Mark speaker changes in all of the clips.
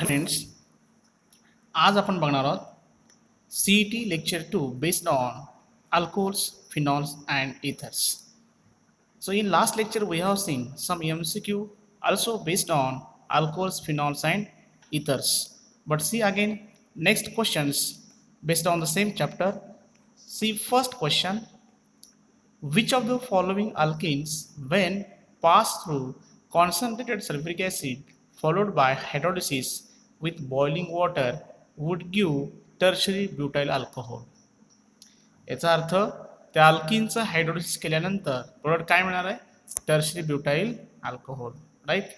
Speaker 1: Friends, आज आपण बघणार आहोत CET lecture 2 based on alcohols, phenols and ethers. So in last lecture we have seen some MCQ also based on alcohols, phenols and ethers. But see again next questions based on the same chapter. See first question, which of the following alkenes when passed through concentrated sulfuric acid followed by hydrolysis with boiling water would give tertiary butyl alcohol? याचा अर्थ त्या अल्किनचं hydrolysis केल्यानंतर product काय मिळणार आहे? Tertiary butyl alcohol. Right.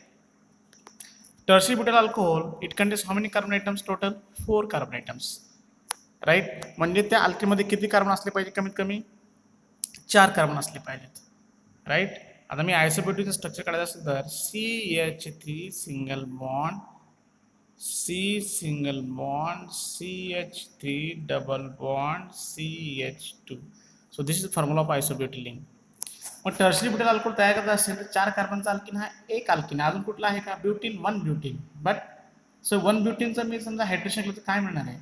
Speaker 1: Tertiary butyl alcohol it contains how many carbon atoms? Total 4 carbon atoms. Right. म्हणजे त्या अल्किनमध्ये किती carbon असले पाहिजे? कमीत कमी 4 कार्बन असले पाहिजेत. राईट. आता मी आयसोब्युटेनचं स्ट्रक्चर काढायचं असेल तर CH3 single bond single bond CH3 double bond CH2. So this is formula of isobutylene. मग टर्शरी ब्युटाइल अल्कोहोल तयार करत असेल तर 4 कार्बनचा अल्किन हा एक अल्किन. अजून कुठला आहे का? Butene, 1 butene. बट सो 1 ब्युटीनचं मी समजा हायड्रेशन केलं तर काय मिळणार आहे?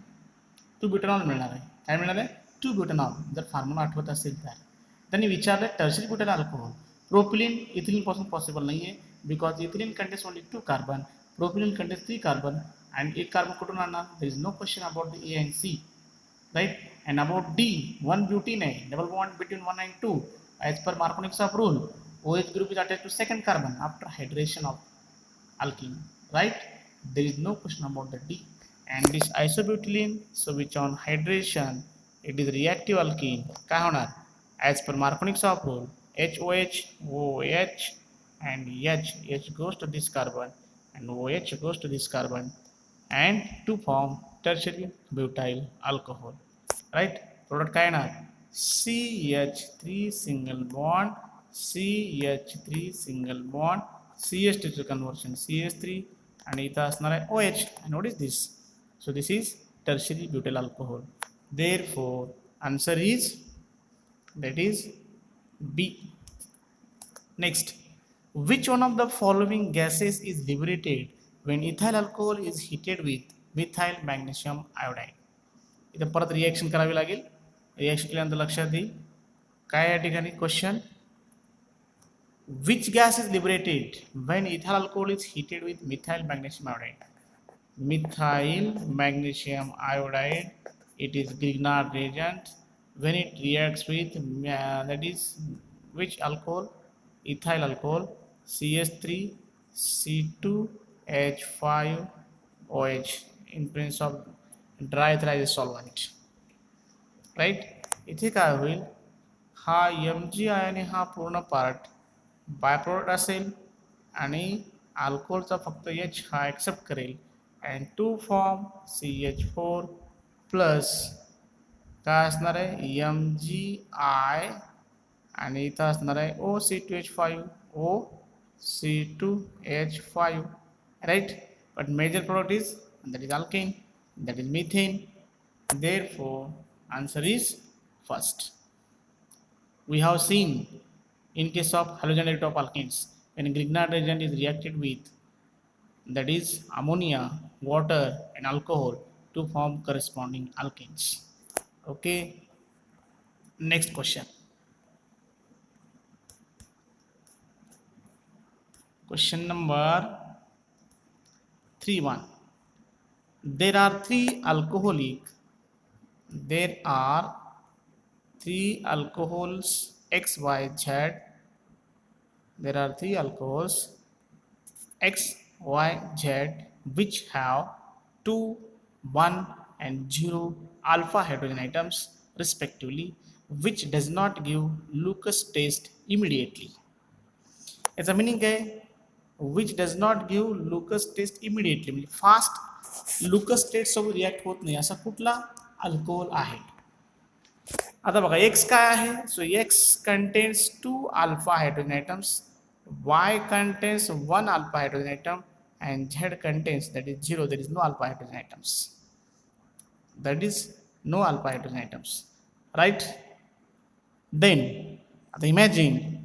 Speaker 1: 2 ब्युटेनॉल मिळणार आहे. काय मिळणार आहे? 2 ब्युटेनॉल. जर फॉर्म्युला आठवत असेल तर त्यांनी विचारलं tertiary butyl alcohol. Propylene ethylene पासून पॉसिबल नाही आहे because ethylene contains only 2 carbon, propylene contains 3 carbon and 8 carbon कुठून आणणार? there is no question about the A and C, right? And about D, 1 butene आहे, double bond between 1 and 2 as per Marconi's rule. OH group is attached to second carbon after hydration of alkene, right? There is no question about the D. And this isobutylene, so which on hydration it is reactive alkene. काय होणार? as per Marconi's rule, HOH, OH and H goes to this carbon and OH goes to this carbon and to form tertiary butyl alcohol. Right? Product काय येणार? CH3 single bond CH3 single bond CH2 conversion CH3 आणि इथं असणार आहे OH. and what is this? So this is tertiary butyl alcohol. Therefore answer is that is B. Next, which one of the following gases is liberated when ethyl alcohol is heated with methyl magnesium iodide? इथं परत reaction करावी लागेल. Reaction केल्यानंतर लक्षात येईल काय या ठिकाणी question, which gas is liberated when ethyl alcohol is heated with methyl magnesium iodide? Methyl magnesium iodide, it is Grignard reagent when it reacts with that is which alcohol? Ethyl alcohol CH3 C2H5OH in presence of dry ethylizer solvent. Right. इथे काय होईल? हा Mg आणि हा पूर्ण part by product असेल आणि अल्कोहोलचा फक्त H हा ॲक्सेप्ट करेल and to form CH4 plus काय असणार आहे? MgI आणि इथं असणार आहे OC2H5 OC2H5. Right. But major product is that is alkane, that is methane. Therefore answer is first. We have seen in case of halogen top alkanes when Grignard reagent is reacted with that is ammonia, water and alcohol to form corresponding alkanes. Okay. Next question. Question number 3.1. There are three alcohols X, Y, Z. There are three alcohols X, Y, Z which have 2, 1 and 0 alpha hydrogen atoms respectively, which does not give Lucas test immediately. याचा meaning काय? Which does not give Lucas test immediately, म्हणजे fast Lucas test सोबत react होत नाही असा कुठला alcohol आहे? आता बघा एक्स काय आहे? So X contains 2 alpha hydrogen atoms, Y contains 1 alpha hydrogen atom and Z contains that is 0, that is no alpha hydrogen atoms, that is no alpha hydrogen atoms. Right. Then आता imagine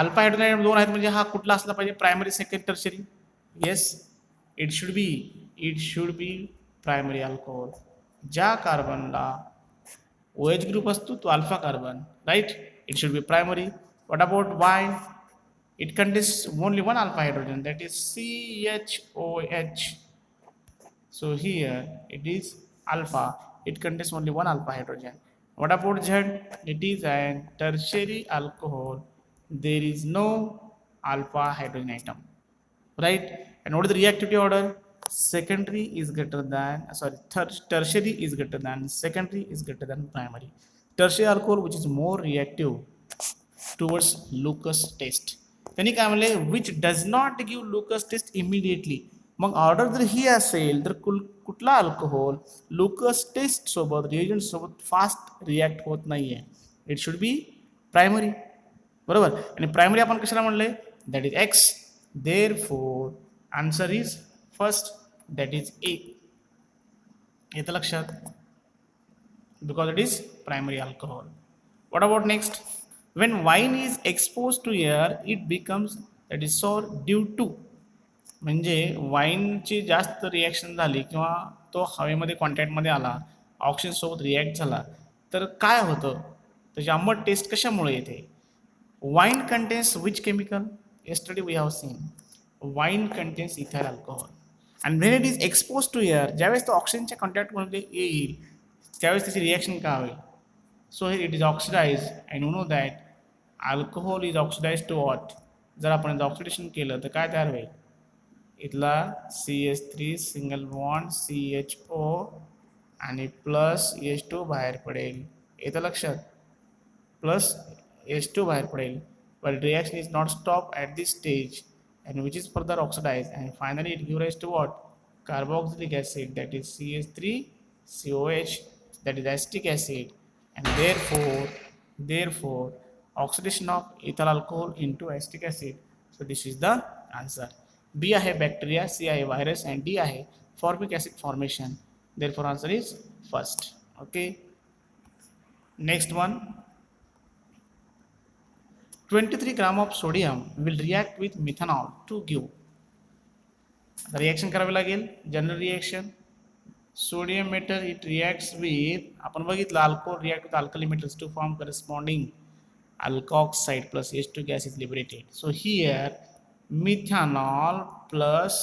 Speaker 1: alpha hydrogen 2 आहेत म्हणजे हा कुठला असला पाहिजे? Primary, second, tertiary. Yes, it should be it should be primary alcohol. ज्या कार्बनला OH group असतो तो alpha carbon, right, it should be primary. What about Y? It contains only one alpha hydrogen, that is CHOH. So here it is alpha, it contains only one alpha hydrogen. What about Z? It is an tertiary alcohol. There is no alpha hydrogen atom, right? And what is the reactivity order? Secondary is greater than, tertiary is greater than, secondary is greater than primary. Tertiary alcohol, which is more reactive towards Lucas test. त्यांनी काय म्हणले, which does not give Lucas test immediately. मग order जर ही असेल तर कुठला alcohol Lucas test सोबत रिएजंट सोबत फास्ट रिॲक्ट होत नाहीये. It should be primary. बरोबर. आणि प्रायमरी आपण कशाला म्हणले? That is X. Therefore answer is first, that is A. येतं लक्षात? Because it is primary alcohol. What about next? When wine is exposed to air, it becomes, that is sour due to. म्हणजे वाईनची जास्त reaction झाली किंवा तो हवेमध्ये कॉन्टॅक्टमध्ये आला, ऑक्सिजनसोबत रिॲक्ट झाला, तर काय होतं? त्याची आंबट टेस्ट कशामुळे येते? Wine contains which chemical? yesterday we have seen wine contains ethyl alcohol, and when it is exposed to air, ज्यावेळेस तो ऑक्सिजनच्या कॉन्टॅक्टमध्ये येईल त्यावेळेस त्याची रिॲक्शन काय होईल? So here it is oxidized, and you know that alcohol is oxidized to what? जर आपण ऑक्सिडेशन केलं तर काय तयार होईल? इथला CH3 सिंगल बॉन्ड CHO आणि प्लस H2 बाहेर पडेल. येतं लक्षात? प्लस H2 बाहेर पडेल. But reaction is not stopped at this stage, and which is further oxidized, and finally it gives rise to what? Carboxylic acid, that is CH3COH, that is acetic acid. And therefore oxidation of ethyl alcohol into acetic acid. So this is the answer. B आहे bacteria, C आहे virus, and D आहे formic acid formation. Therefore answer is first. Okay, next one. 23 gram of sodium will react with methanol to give. Reaction करावी लागेल. General reaction. Sodium metal, it reacts with, आपण बघितलं alcohol react with alkali metals to form corresponding alkoxide plus H2 gas is liberated. So here methanol plus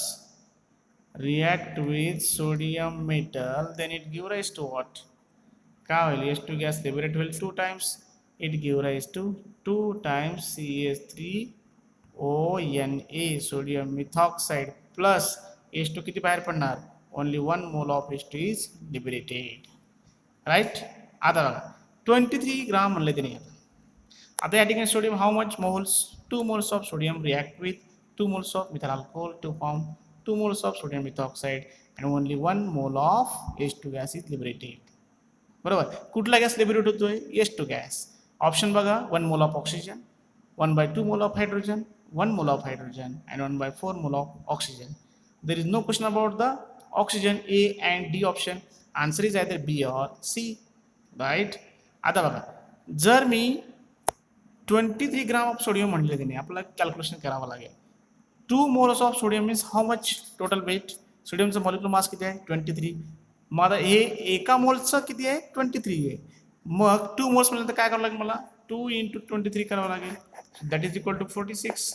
Speaker 1: react with sodium metal, then it give rise to what? काय होईल? H2 gas liberate होईल 2 times, it give rise to 2 times CH3ONA sodium methoxide plus H2 किती बाहेर पडणार? Only 1 mole of H2 is liberated, right? आता बघा 23 ग्राम म्हणले त्याने. आता या ठिकाणी sodium how much moles? 2 moles of sodium react with 2 moles of methyl alcohol to form 2 moles of sodium methoxide, and only 1 mole of H2 gas is liberated. बरोबर. कुठला gas liberate होतोय? H2 gas. ऑप्शन बघा. 1 mole of oxygen, 1/2 mole of hydrogen, 1 mole of hydrogen, and 1/4 mole of oxygen. There is no question about the oxygen. A and D option. Answer is either B or C, right? आता बघा, जर मी 23 gram of sodium म्हणले त्याने, आपल्याला calculation करावं लागेल. 2 moles of sodium means how much total weight? सोडियमचं molecular mass किती आहे? 23. मग आता हे एका मोलचं किती आहे? 23 आहे. मग 2 moles म्हणलं तर काय करावं लागेल मला? 2 × 23 करावं लागेल. That is equal to 46.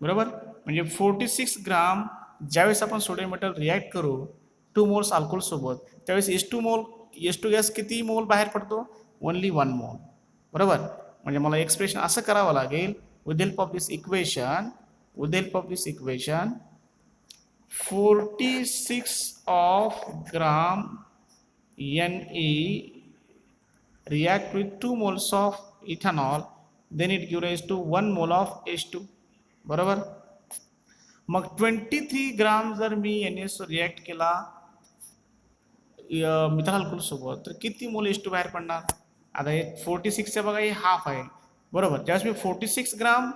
Speaker 1: बरोबर. म्हणजे 46 ग्राम ज्यावेळेस आपण सोडियम मेटल रिॲक्ट करू 2 moles अल्कोहोल सोबत, त्यावेळेस H2 गॅस किती मोल बाहेर पडतो? Only 1 mole. बरोबर. म्हणजे मला एक्सप्रेशन असं करावं लागेल, with help of this equation, 46 of gram Na react with 2 moles of ethanol, then it gives rise to 1 mole of H2. बरोबर. मग 23 ग्राम जर मी NaSO रिॲक्ट केला मिथाइल अल्कोहोल सोबत, तर किती मोल H2 बाहेर पडणार? आता हे 46चं बघा, हे हाफ आहे. बरोबर. ज्यावेळेस मी 46 ग्राम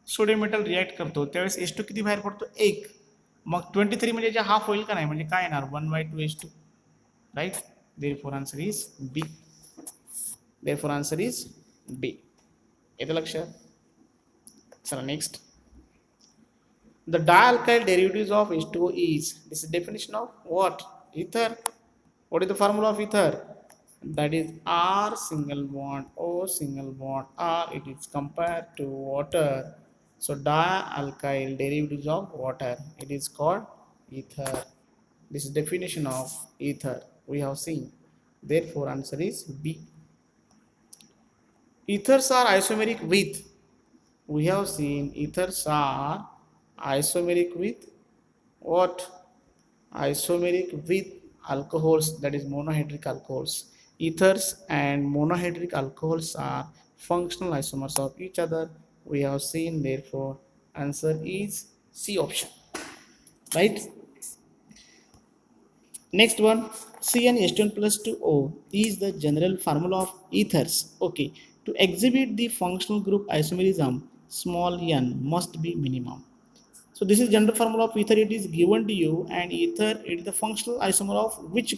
Speaker 1: सोडियम मेटल रिॲक्ट करतो त्यावेळेस H2 किती बाहेर पडतो? 1. मग 23 म्हणजे जे हाफ होईल का नाही? म्हणजे काय येणार? 1/2 H2, right? Therefore answer is B. Therefore answer is B. येतं लक्षात? चला next. The dialkyl derivatives of H2O is, this is definition of what? Ether. What is the formula of ether? That is R single bond O single bond R. It is compared to water. So dialkyl derivatives of water, it is called ether. This is definition of ether we have seen. Therefore answer is B. Ethers are isomeric with, we have seen ethers are isomeric with what? Isomeric with alcohols, that is monohydric alcohols. Ethers and monohydric alcohols are functional isomers of each other. We have seen, therefore answer is C option. Right? Next one, CnH2n plus 2O is the general formula of ethers. Okay, to exhibit the functional group isomerism, small n must be minimum. So this is general formula of ether. It is given to you, and ether, it is the functional isomer of which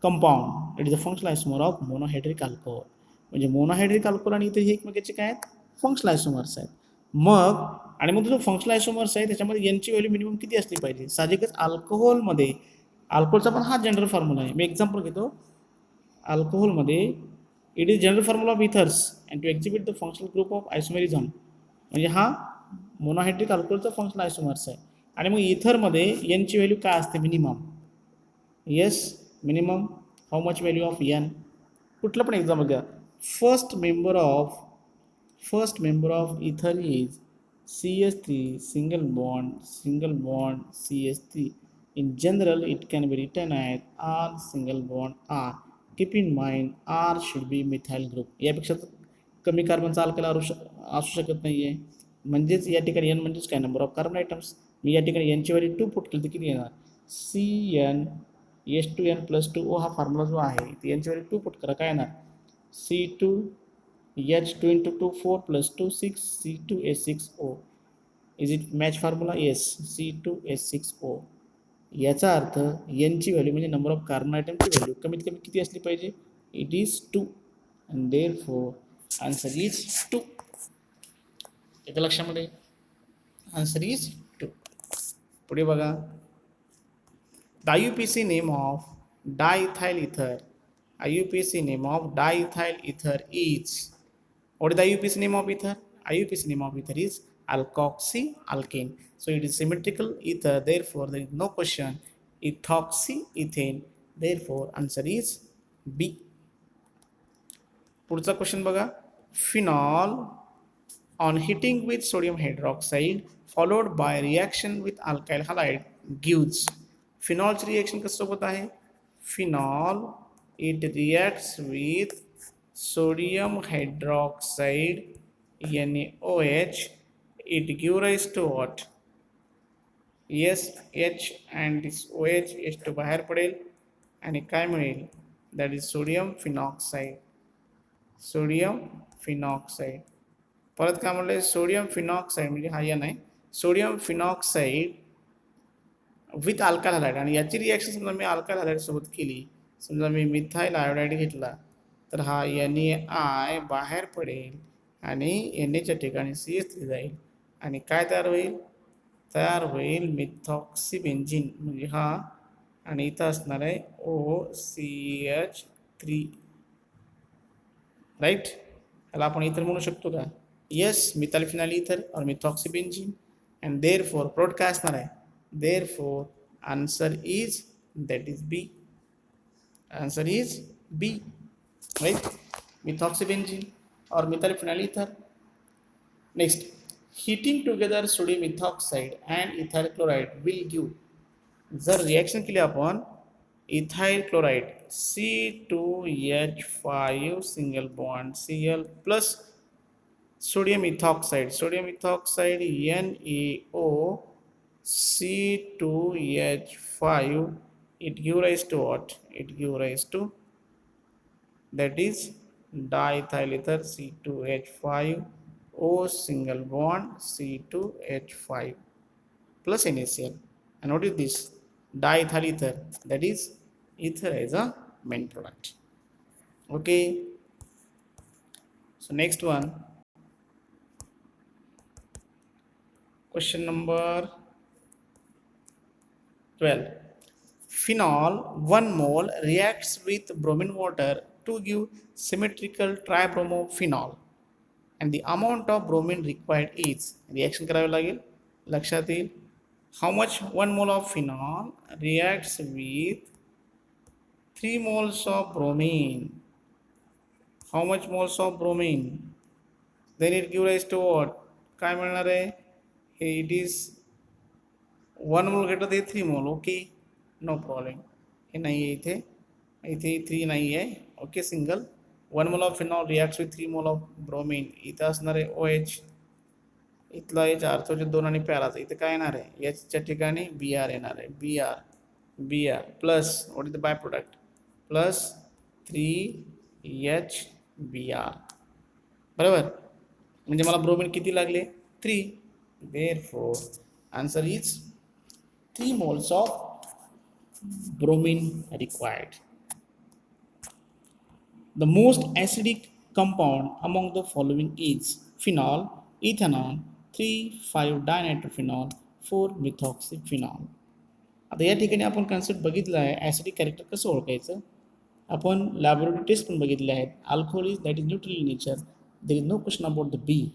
Speaker 1: compound? It is the functional isomer of monohydric alcohol. म्हणजे monohydric alcohol आणि इतर हे एकमेकांचे काय आहेत? Functional आयसोमर्स आहेत. मग जो functional आयसोमर्स आहे त्याच्यामध्ये एनची व्हॅल्यू मिनिमम किती असली पाहिजे? साहजिकच अल्कोहोलमध्ये, अल्कोहोलचा पण हा जनरल फॉर्म्युला आहे. मी एक्झाम्पल घेतो. अल्कोहोलमध्ये it is general formula of ethers and to exhibit the functional group of isomerism, म्हणजे हा मोनोहायड्रिक अल्कोहोलचा फंक्शनल आयसोमर्स आहे. आणि मग इथरमध्ये एनची व्हॅल्यू काय असते? Minimum. Yes, minimum. How much value of N? कुठलं पण एक्झाम्पल घ्या. First member of ether is CH3 single bond CH3. In general it can be written as R single bond R. Keep in mind R should be methyl group. यापेक्षा कमी कार्बनचा alkyl असू शकत नाही आहे. म्हणजेच या ठिकाणी एन म्हणजेच काय? Number of carbon atoms. मी या ठिकाणी एनची व्हॅल्यू 2 पुट केली तर किती येणार? CnH2n plus 2O हा फॉर्म्युला जो आहे ती एनची व्हॅल्यू 2 पुट करा, काय येणार? C2H2 into 2 4 plus 2 6 C2H6O. Is it match formula? Yes, C2H6O. याचा अर्थ एनची व्हॅल्यू म्हणजे नंबर ऑफ कार्बन आयटमची व्हॅल्यू कमीत कमी किती असली पाहिजे? It is 2 and therefore answer is 2. एका लक्षामध्ये आन्सर इज 2. पुढे बघा. The IUPAC name of diethyl ether. IUPAC name of diethyl ether is, what is the IUPAC name of ether? IUPAC name of ether is alkoxyalkane. So it is symmetrical ether, therefore there is no question. Ethoxyethane, therefore answer is B. पुढचा question बघा. Phenol on heating with sodium hydroxide followed by reaction with alkyl halide gives. फिनॉलची reaction कशासोबत आहे? Phenol it reacts with sodium hydroxide NaOH. It give rise to what? Yes, H and this OH H2 बाहेर पडेल आणि काय मिळेल? That is sodium phenoxide. Sodium phenoxide. परत काय म्हणलं? सोडियम फिनॉक्साइड म्हणजे हा एन आहे. Sodium phenoxide with alkyl halide. आणि याची रिॲक्शन समजा मी अल्काईल हॅलाइड सोबत केली, समजा मी मिथाइल आयोडाईड घेतला, तर हा NaI बाहेर पडेल आणि NAच्या ठिकाणी CH3 जाईल आणि काय तयार होईल? तयार होईल मिथॉक्सीबेन्झीन, म्हणजे हा, आणि इथं असणार आहे OCH3. राईट? याला आपण इथर म्हणू शकतो का? येस, मिथाइल फिनाइल इथर और मिथॉक्सीबेन्झीन. अँड देअरफॉर प्रोडक्ट काय असणार आहे? Therefore answer is, that is B. Answer is B, right? Methoxybenzene or methylphenyl ether. Next, heating together sodium ethoxide and ethyl chloride will give. जर reaction केली आपण ethyl chloride C2H5 single bond Cl plus sodium ethoxide NaO C2H5, it give rise to what? It give rise to, that is diethyl ether C2H5 O single bond C2H5 plus NaCl. And what is this? Diethyl ether, that is ether as a main product. Okay, so next one, Question number 12. Phenol 1 mole reacts with bromine water to give symmetrical tribromophenol and the amount of bromine required is reaction करावे लागेल लक्षात येईल. How much 1 mole of phenol reacts with 3 moles of bromine? How much moles of bromine? Then it gives rise to what? काय मिळणार आहे? हे it is 1 mole घेतलं तर 3 mole. Okay, no problem. हे नाही आहे इथे, इथे 3 नाही आहे. Okay, single 1 mole of phenol reacts with 3 mole of bromine. इथं असणार आहे OH, इथला H आर्थोचे 2 आणि पॅराचा. इथे काय येणार आहे? Hच्या ठिकाणी Br येणार आहे. Br plus what is the by product plus 3HBr. बरोबर, म्हणजे मला ब्रोमिन किती लागले? 3. Therefore answer is 3 moles of bromine required. The most acidic compound among the following is phenol, ethanol, 3,5-dinitrophenol, 4-methoxyphenol. आता या ठिकाणी आपण कन्सेप्ट बघितला आहे ॲसिडिक कॅरेक्टर कसं ओळखायचं. आपण लॅबोरेटरी टेस्ट पण बघितले आहेत. Alcohol is that is neutral in nature. There is no question about the B.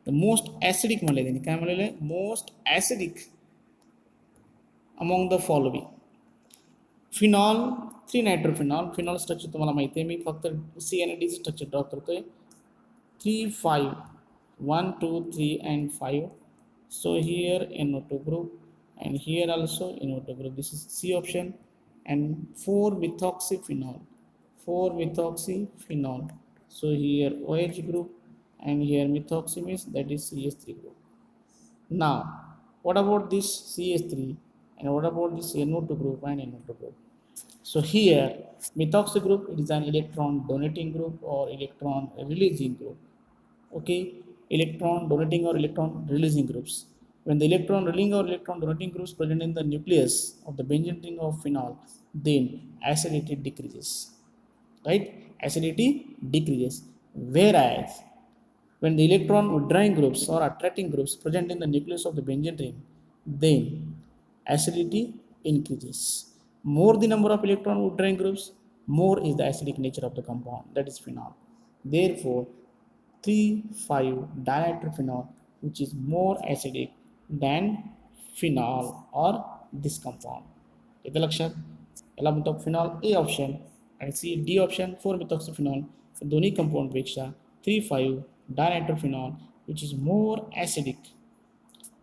Speaker 1: The most acidic म्हणले त्यांनी. काय म्हणलेलं आहे? Most acidic among the following. Phenol three nitrophenol. Phenol structure तुम्हाला माहिती आहे. मी फक्त सी आणि डी स्ट्रक्चर ड्रॉ करतोय. 3, 5, 1, 2, 3 and 5. So here NO2 group and here also NO2 group. This is C option. And 4-methoxyphenol. 4-methoxyphenol. So here OH group and here methoxy means that is CH3 group. Now what about this CH3 and what about this NO2 group and NO2 group? So here methoxy group, it is an electron donating group or electron releasing group. Okay, electron donating or electron releasing groups. When the electron releasing or electron donating groups present in the nucleus of the benzene ring of phenol, then acidity decreases. Right? Acidity decreases. Whereas when the electron withdrawing groups or attracting groups present in the nucleus of the benzene ring, then acidity increases. More the number of electron withdrawing groups, more is the acidic nature of the compound, that is phenol. Therefore 3,5-dinitrophenol, which is more acidic than phenol or this compound. येतं लक्षात. याला म्हणतो phenol A option आणि C D option 4-methoxyphenol. दोन्ही कंपाऊंडपेक्षा 3,5-dinitrophenol, which is more acidic.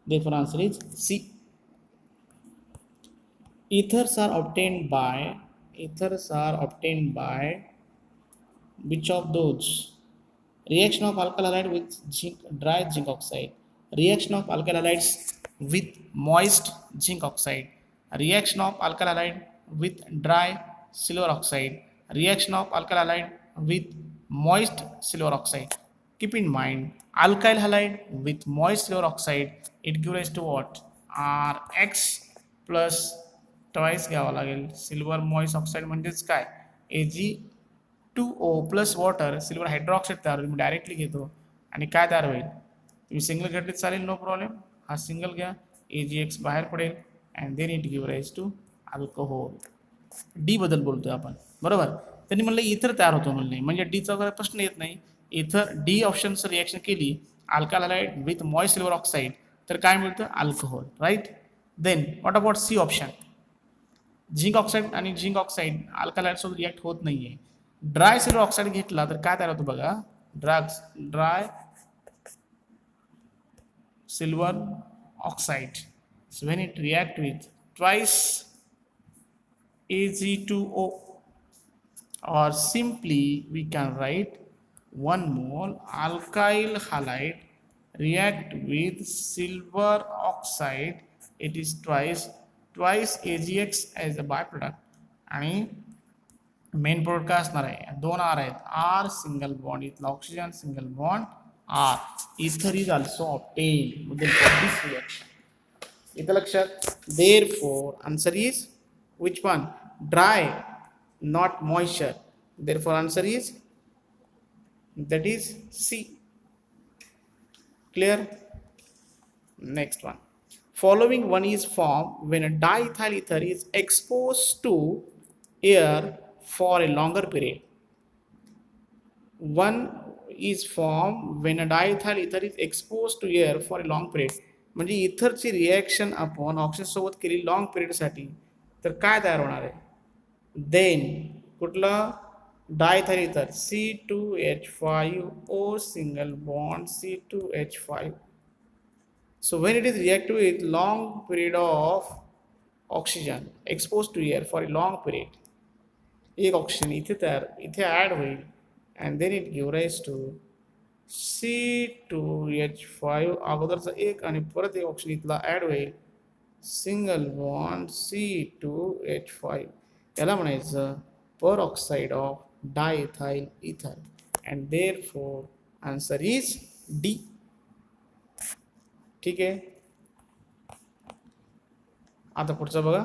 Speaker 1: Therefore answer is C. Ethers are obtained by which of those? Reaction of alkyl halide with dry zinc oxide. Reaction of alkyl halides with moist zinc oxide. Reaction of alkyl halide with dry silver oxide. Reaction of alkyl halide with moist silver oxide. Keep in mind, alkyl halide with moist silver oxide, it gives rise to what? RX plus twice घ्यावा लागेल. Silver moist oxide म्हणजेच काय? Ag2O plus water, silver hydroxide तयार होईल. मी directly घेतो आणि काय तयार होईल? तुम्ही सिंगल घेतले चालेल, नो प्रॉब्लेम. हा सिंगल घ्या, Agx बाहेर पडेल and then it give rise to alcohol. D बद्दल बोलतोय आपण, बरोबर. त्यांनी म्हणलं इथर तयार होतो म्हणले, म्हणजे डीचा वगैरे प्रश्न येत नाही. इथर डी ऑप्शनचं रिॲक्शन केली alkyl halide with moist silver oxide तर काय मिळतं? Alcohol. Right. Then what about C option? Zinc oxide आणि झिंक ऑक्साईड अल्काइल हालाइडसोबत रिॲक्ट होत नाहीये. ड्राय सिल्वर ऑक्साईड घेतला तर काय तयार होतं बघा? Dry silver oxide. So when it react with twice Ag2O, or simply we can write 1 mole alkyl halide react with silver oxide, it is twice Agx as a byproduct आणि main product काय असणार आहे? 2 R आहेत. R single bond, इथला oxygen single bond R. Ether is also obtained within this reaction. इथं लक्षात. Therefore answer is which one? Dry, not moisture. Therefore answer is that is C. Clear? Next one. Following one is formed when a diethyl ether is exposed to air for a longer period. One is formed when a diethyl ether is exposed to air for a long period. म्हणजे इथरची reaction आपण oxygen सोबत केली long पिरियडसाठी तर काय तयार होणार आहे then कुठलं diethyl ether C2H5O single bond C2H5. So when it is reactive with long period of oxygen exposed to air for a long period, एक ऑक्सिजन इथे ॲड होईल and then it give rise to C2H5 अगोदरचा एक आणि परत एक oxygen इथला add होईल single bond C2H5 याला म्हणायचं peroxide of diethyl ether and therefore answer is D. ठीक आहे. आता पुढचं बघा.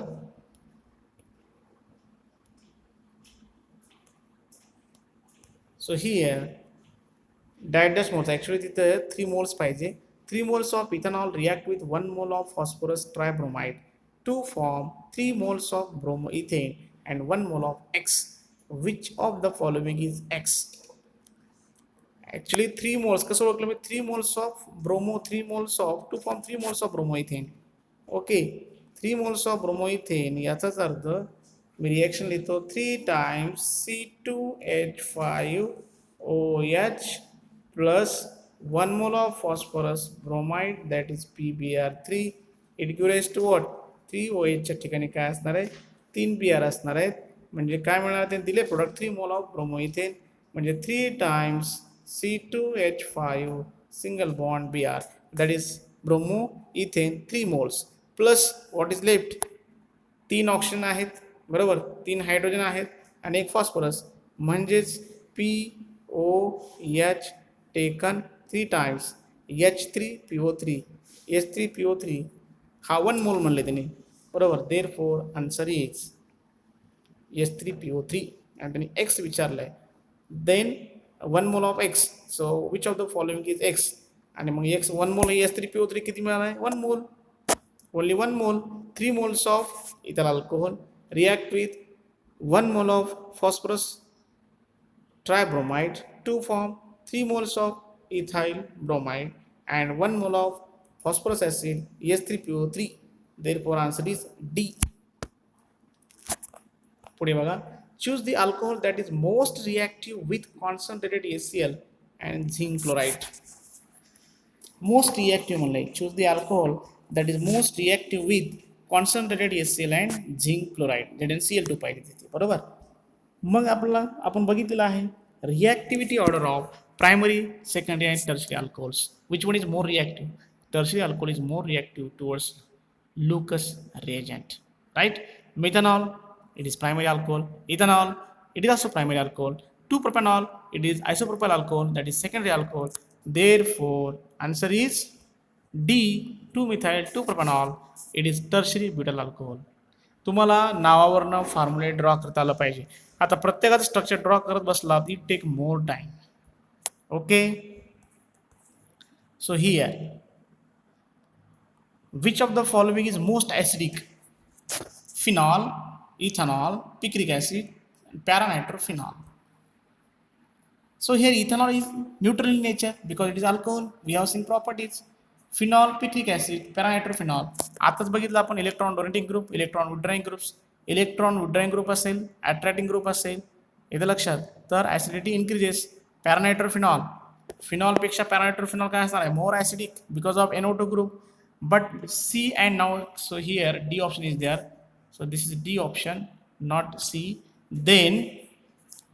Speaker 1: So here diet moles actually तिथं 3 moles पाहिजे. 3 moles of ethanol react with 1 mole of phosphorus tribromide to form 3 moles of bromoethane and 1 mole of X. Which of the following is X? Actually 3 moles कसं ओळखलं मी 3 moles of bromo 3 moles of to form 3 moles of bromoethane. Okay 3 moles of bromoethane याचाच अर्थ मी reaction लिहितो 3 times C2H5OH plus 1 mole of phosphorus bromide that is PBr3. It gives to what 3 OH च्या ठिकाणी काय असणार आहे 3 Br असणार आहेत म्हणजे काय मिळणार ते दिले प्रोडक्ट 3 mole of bromoethane म्हणजे 3 times C2H5 single bond Br that is bromoethane 3 moles plus what is left 3 oxygen आहेत बरोबर 3 हायड्रोजन आहेत आणि एक फॉस्फरस म्हणजेच POH taken 3 times H3PO3 H3PO3 हा 1 मोल म्हणले त्यांनी बरोबर there four answer is H3PO3 आणि त्यांनी X विचारलंय then 1 mole of X so which of the following is X आणि मग X 1 मोल H3PO3 किती मिळाला आहे 1 मोल only 1 mole 3 moles of ethyl alcohol react with 1 mole of phosphorus tribromide to form 3 moles of ethyl bromide and 1 mole of phosphorus acid H3PO3. Therefore answer is D. पुढे बघा choose the alcohol that is most reactive with concentrated HCl and zinc chloride. Most reactive म्हणले choose the alcohol that is most reactive with concentrated HCl and zinc chloride ZnCl2 पाहिजे तिथे बरोबर. मग आपण बघितलेलं आहे reactivity order of primary secondary and tertiary alcohols which one is more reactive tertiary alcohol is more reactive towards Lucas reagent, right? Methanol, it is primary alcohol. Ethanol, it is also primary alcohol. 2-propanol, it is isopropyl alcohol, that is secondary alcohol. Therefore, answer is D. 2-methyl 2-propanol, it is tertiary butyl alcohol. तुम्हाला नावावरनं फॉर्म्युले draw करता आलं पाहिजे. आता प्रत्येकाचं structure draw करत बसला it take more time. Okay so here which of the following is most acidic? Phenol, ethanol, picric acid, and para-nitrophenol. So here ethanol is neutral in nature because it is alcohol. We have seen properties. Phenol, picric acid, para-nitrophenol. आताच बघितलं आपण electron donating group, electron withdrawing groups. Electron withdrawing group असेल, attracting group असेल, येतं लक्षात तर acidity increases. पॅरानायट्रोफिनॉल फिनॉलपेक्षा पॅरानायट्रोफिनॉल काय असणार आहे more acidic because of NO2 group. But C and now so here D option is there, so this is D option not C. Then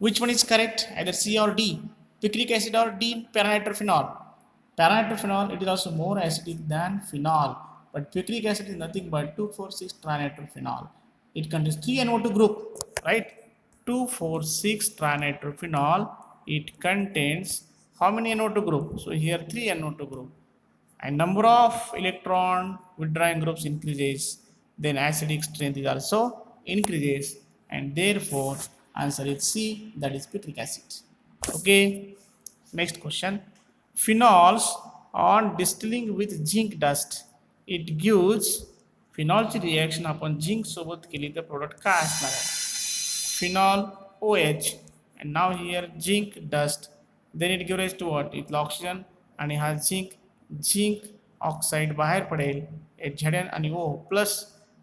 Speaker 1: which one is correct, either C or D, picric acid or D para-nitrophenol? Para-nitrophenol it is also more acidic than phenol, but picric acid is nothing but 2,4,6 trinitrophenol. It contains 3 NO2 group, right? 2,4,6 trinitrophenol, it contains how many NO2 group? So here 3 NO2 group and number of electron withdrawing groups increases, then acidic strength is also increases, and therefore answer is C, that is picric acid. Okay, next question. Phenols on distilling with zinc dust it gives फिनॉलची reaction आपण zinc सोबत केली तर product काय असणार आहे phenol OH and now here zinc dust then it gives rise to what इथला oxygen आणि हा झिंक ऑक्साईड बाहेर पडेल Zn आणि O प्लस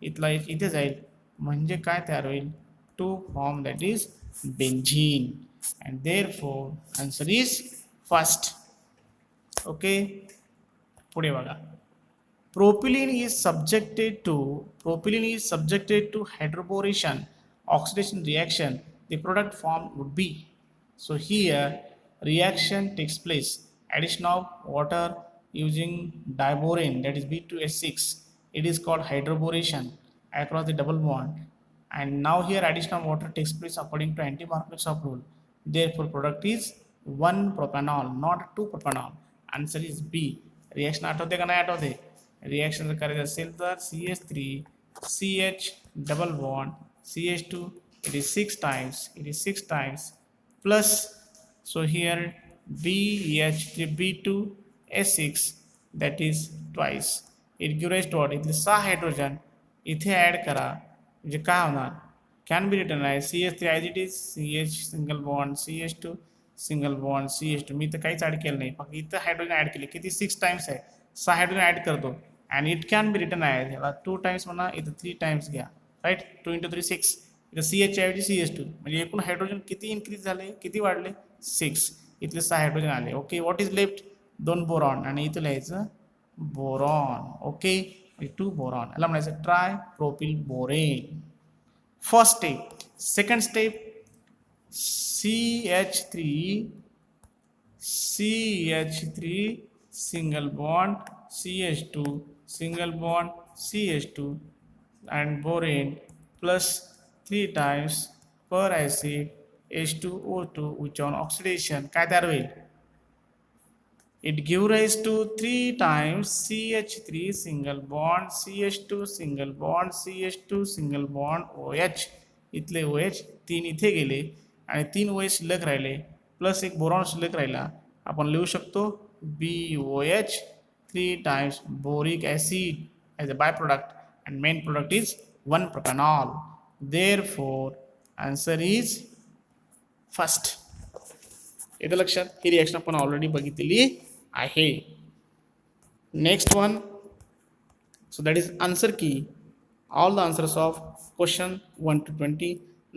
Speaker 1: इथला इथे जाईल म्हणजे काय तयार होईल to form that is benzene and therefore answer is first. Okay पुढे बघा propylene is subjected to hydroboration oxidation reaction the product formed would be so here reaction takes place addition of water using diborane that is B2S6 it is called hydroboration across the double bond and now here addition of water takes place according to anti-Markovitch rule therefore product is 1 propanol not 2 propanol answer is B reaction आठवते का नाही आठवते reaction जर करायचं असेल तर CH3 CH double bond CH2 it is 6 times plus so here BH3 B2S6 that is twice it gives rise to what इथले 6 hydrogen इथे ॲड करा म्हणजे काय होणार कॅन बी रिटर्न आहे CH3 as it is CH single bond CH2 single bond CH2 मी तर काहीच add केलं नाही फक्त इथं हायड्रोजन ॲड केले किती 6 टाइम्स आहे 6 हायड्रोजन ॲड करतो आणि इट कॅन बी रिटर्न आहे ह्याला 2 टाइम्स म्हणा इथं 3 टाइम्स घ्या राईट 2 × 3 6 इथं CH ऐवजी CH2 म्हणजे एकूण हायड्रोजन किती इन्क्रीज झाले किती वाढले 6 इथले 6 हायड्रोजन आले okay what is left 2 boron आणि इथं लिहायचं बोरॉन ओके 2 बोरॉन याला म्हणायचं try propyl borane first step second step CH3 single bond CH2 single bond CH2 and borane plus 3 times per acid H2O2 which on oxidation काय तयार होईल it give rise to 3 times CH3 single bond CH2 single bond CH2 single bond OH इथले OH 3 इथे गेले आणि 3 OH शिल्लक राहिले plus एक बोरॉन शिल्लक राहिला आपण लिहू शकतो BOH 3 times boric acid as a byproduct and main product is 1 propanol therefore answer is first येतं लक्षात ही रिॲक्शन आपण ऑलरेडी बघितलेली आहे next one so that is answer key all the answers of question 1 to 20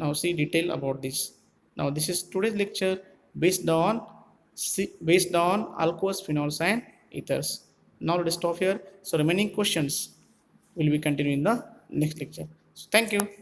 Speaker 1: now see detail about this now this is today's lecture based on alcohols phenols and ethers now let us stop here so remaining questions will be continued in the next lecture so thank you